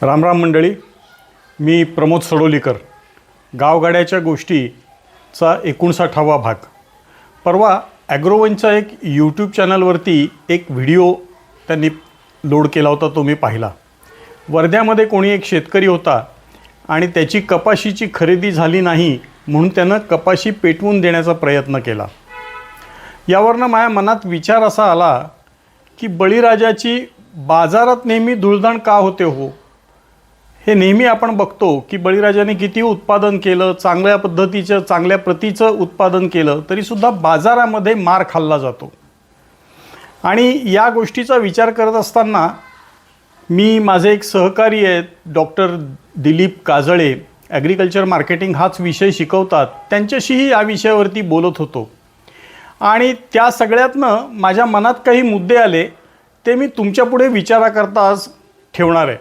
रामराम मंडळी, मी प्रमोद सडोलीकर. गावगाड्याच्या गोष्टीचा 59वा भाग. परवा ॲग्रोवनच्या एक यूट्यूब चॅनलवरती एक व्हिडिओ त्यांनी लोड केला होता, तो मी पाहिला. वर्ध्यामध्ये कोणी एक शेतकरी होता आणि त्याची कपाशीची खरेदी झाली नाही म्हणून त्यानं कपाशी पेटवून देण्याचा प्रयत्न केला. यावरनं माझ्या मनात विचार असा आला की बळीराजाची बाजारात नेहमी धुळधाण का होते हो? हे नेहमी आपण बघतो की बळीराजाने किती उत्पादन केलं, चांगल्या पद्धतीचं चांगल्या प्रतीचं उत्पादन केलं तरीसुद्धा बाजारामध्ये मार खाल्ला जातो. आणि या गोष्टीचा विचार करत असताना मी माझे एक सहकारी आहेत doctor Dilip Kajale, agriculture marketing हाच विषय शिकवतात, त्यांच्याशीही या विषयावरती बोलत होतो. आणि त्या सगळ्यातनं माझ्या मनात काही मुद्दे आले, ते मी तुमच्यापुढे विचाराकरता आज ठेवणार आहे.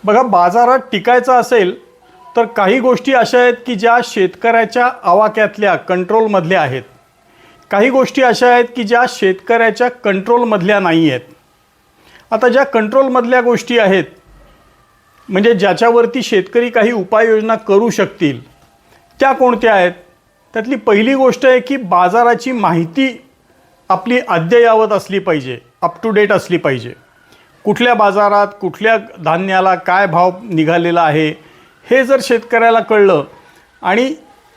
बघा, बाजारात टिकायचं असेल तर काही गोष्टी अशा आहेत की ज्या शेतकऱ्याच्या आवाक्यातल्या कंट्रोलमधल्या आहेत. काही गोष्टी अशा आहेत की ज्या शेतकऱ्याच्या कंट्रोलमधल्या नाही आहेत. आता ज्या कंट्रोलमधल्या गोष्टी आहेत म्हणजे ज्याच्यावरती शेतकरी काही उपाययोजना करू शकतील त्या कोणत्या आहेत? त्यातली पहिली गोष्ट आहे की बाजाराची माहिती आपली अद्ययावत असली पाहिजे, अप टू डेट असली पाहिजे. कुठल्या बाजारात कुठल्या धान्याला काय भाव निघालेला आहे हे जर शेतकऱ्याला कळलं आणि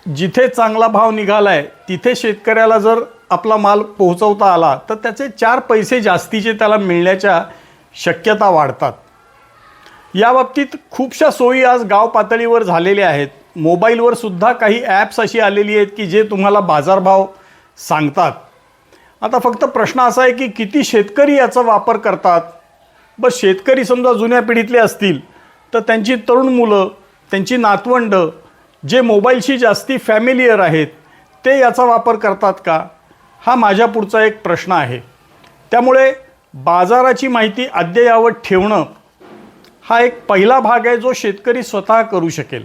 जिथे चांगला भाव निघाला आहे तिथे शेतकऱ्याला जर आपला माल पोहोचवता आला तर त्याचे 4 पैसे जास्तीचे त्याला मिळण्याच्या शक्यता वाढतात. या बाबतीत खूपशा सोयी आज गाव पातळीवर झालेल्या आहेत. मोबाईलवर सुद्धा काही ॲप्स अशी आलेली आहेत की जे तुम्हाला बाजारभाव सांगतात. आता फक्त प्रश्न असा आहे की किती शेतकरी याचा वापर करतात. बस शेतकरी समजा जुन्या पिढीतले असतील तर त्यांची तरुण मुलं, त्यांची नातवंडं जे मोबाईलशी जास्ती फॅमिलियर आहेत ते याचा वापर करतात का? हा माझ्या पुढचा एक प्रश्न आहे. त्यामुळे बाजाराची माहिती अद्ययावत ठेवणं हा एक पहिला भाग आहे जो शेतकरी स्वतः करू शकेल.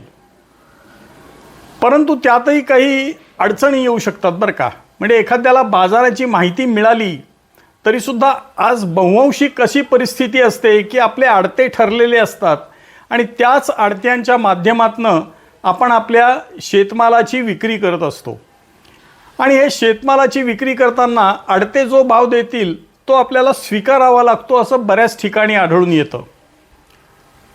परंतु त्यातही काही अडचणी येऊ शकतात बरं का. म्हणजे एखाद्याला बाजाराची माहिती मिळाली तरीसुद्धा आज बहुअंशी अशी परिस्थिती असते की आपले आडते ठरलेले असतात आणि त्याच आडत्यांच्या माध्यमातून आपण आपल्या शेतमालाची विक्री करत असतो. आणि हे शेतमालाची विक्री करताना आडते जो भाव देतील तो आपल्याला स्वीकारावा लागतो असं बऱ्याच ठिकाणी आढळून येतं.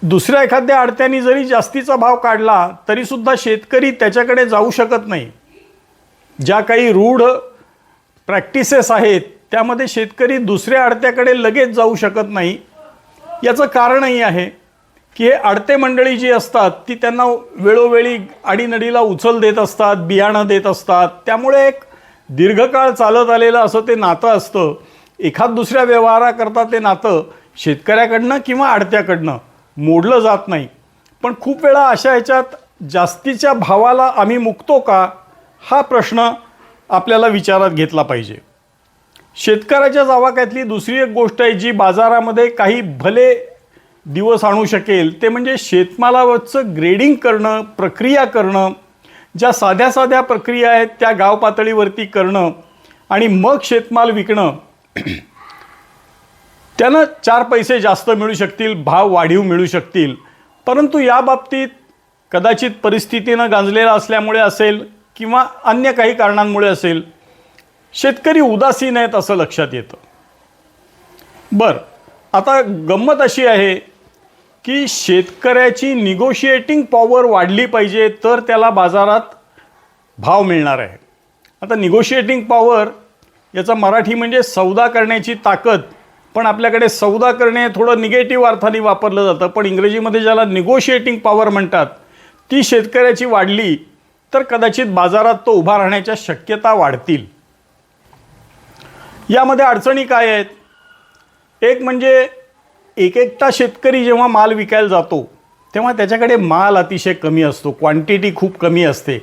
दुसऱ्या एखाद्या आडत्याने जरी जास्तीचा भाव काढला तरीसुद्धा शेतकरी त्याच्याकडे जाऊ शकत नाही. ज्या काही रूढ प्रॅक्टिसेस आहेत त्यामध्ये शेतकरी दुसऱ्या आडत्याकडे लगेच जाऊ शकत नाही. याचं कारणही आहे की हे आडते मंडळी जी असतात ती त्यांना वेळोवेळी आडीनडीला उचल देत असतात, बियाणं देत असतात. त्यामुळे एक दीर्घकाळ चालत आलेलं असं ते नातं असतं. एखाद दुसऱ्या व्यवहाराकरता ते नातं शेतकऱ्याकडनं किंवा आडत्याकडनं मोडलं जात नाही. पण खूप वेळा अशा ह्याच्यात जास्तीच्या भावाला आम्ही मुकतो का हा प्रश्न आपल्याला विचारात घेतला पाहिजे. शेतकऱ्याच्या आवाक्यातली दुसरी एक गोष्ट आहे जी बाजारामध्ये काही भले दिवस आणू शकेल ते म्हणजे शेतमालावरचं ग्रेडिंग करणं, प्रक्रिया करणं. ज्या साध्या साध्या प्रक्रिया आहेत त्या गाव पातळीवरती करणं आणि मग शेतमाल विकणं. त्यानं 4 पैसे जास्त मिळू शकतील, भाव वाढीव मिळू शकतील. परंतु या बाबतीत कदाचित परिस्थितीनं गांजलेला असल्यामुळे असेल किंवा अन्य काही कारणांमुळे असेल शेतकरी उदासीन आहेत असं लक्षात येतं. बरं, आता गंमत अशी आहे की शेतकऱ्याची निगोशिएटिंग पॉवर वाढली पाहिजे तर त्याला बाजारात भाव मिळणार आहे. आता निगोशिएटिंग पॉवर याचा मराठी म्हणजे सौदा करण्याची ताकद. पण आपल्याकडे सौदा करणे थोडं निगेटिव्ह अर्थाने वापरलं जातं. पण इंग्रजीमध्ये ज्याला निगोशिएटिंग पॉवर म्हणतात ती शेतकऱ्याची वाढली तर कदाचित बाजारात तो उभा राहण्याच्या शक्यता वाढतील. यामध्ये अडचणी काय आहेत? एक म्हणजे एकटा शेतकरी जेव्हा माल विकायला जातो तेव्हा त्याच्याकडे माल अतिशय कमी असतो, क्वांटिटी खूप कमी असते.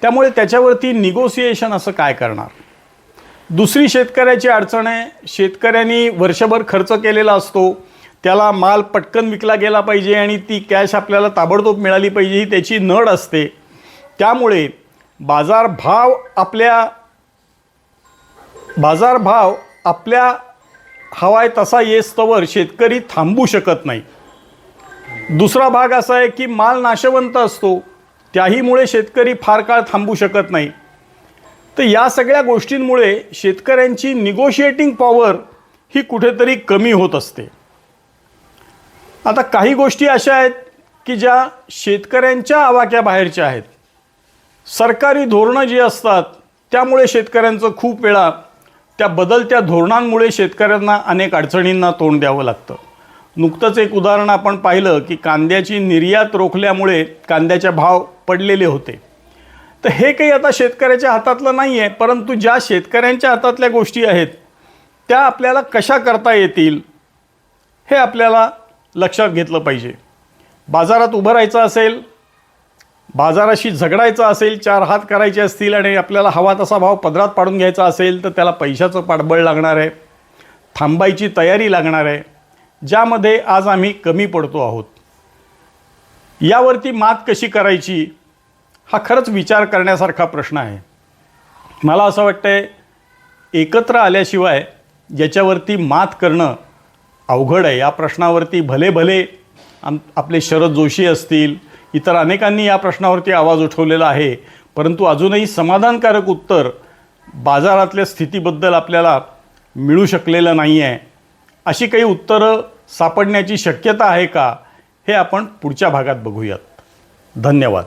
त्यामुळे त्याच्यावरती निगोसिएशन असं काय करणार? दुसरी शेतकऱ्याची अडचण आहे, शेतकऱ्यांनी वर्षभर खर्च केलेला असतो, त्याला माल पटकन विकला गेला पाहिजे आणि ती कॅश आपल्याला ताबडतोब मिळाली पाहिजे ही त्याची नड असते. त्यामुळे बाजारभाव आपल्या हवाय तसा येस्तवर शेतकरी थांबू शकत नाही. दुसरा भाग असा आहे की माल नाशवंत असतो, त्याहीमुळे शेतकरी फार काळ थांबू शकत नाही. तर या सगळ्या गोष्टींमुळे शेतकऱ्यांची निगोशिएटिंग पॉवर ही कुठेतरी कमी होत असते. आता काही गोष्टी अशा आहेत की ज्या शेतकऱ्यांच्या आवाक्याबाहेरच्या आहेत. सरकारी धोरणं जी असतात त्यामुळे शेतकऱ्यांचं खूप वेळा त्या बदलत्या धोरणांमुळे शेतकऱ्यांना अनेक अडचणींना तोंड द्यावं लागतं. नुकतंच एक उदाहरण आपण पाहिलं की कांद्याची निर्यात रोखल्यामुळे कांद्याचे भाव पडलेले होते. तर हे काही आता शेतकऱ्याच्या हातातलं नाही आहे, परंतु ज्या शेतकऱ्यांच्या हातातल्या गोष्टी आहेत त्या आपल्याला कशा करता येतील हे आपल्याला लक्षात घेतलं पाहिजे. बाजारात उभं राहायचं असेल, बाजाराशी झगडायचं असेल, चार हात करायचे असतील आणि आपल्याला हवा तसा भाव पदरात पाडून घ्यायचा असेल तर त्याला पैशाचं पाठबळ लागणार आहे, थांबायची तयारी लागणार आहे, ज्यामध्ये आज आम्ही कमी पडतो आहोत. यावरती मात कशी करायची हा खरंच विचार करण्यासारखा प्रश्न आहे. मला असं वाटतंय एकत्र आल्याशिवाय याच्यावरती मात करणं अवघड आहे. या प्रश्नावरती भले भले आपले शरद जोशी असतील, इतर अनेकांनी या प्रश्नावरती आवाज उठवलेला आहे, परंतु अजूनही समाधानकारक उत्तर बाजारातल्या स्थितीबद्दल आपल्याला मिळू शकलेलं नाही आहे. अशी काही उत्तरं सापडण्याची शक्यता आहे का हे आपण पुढच्या भागात बघूयात. धन्यवाद.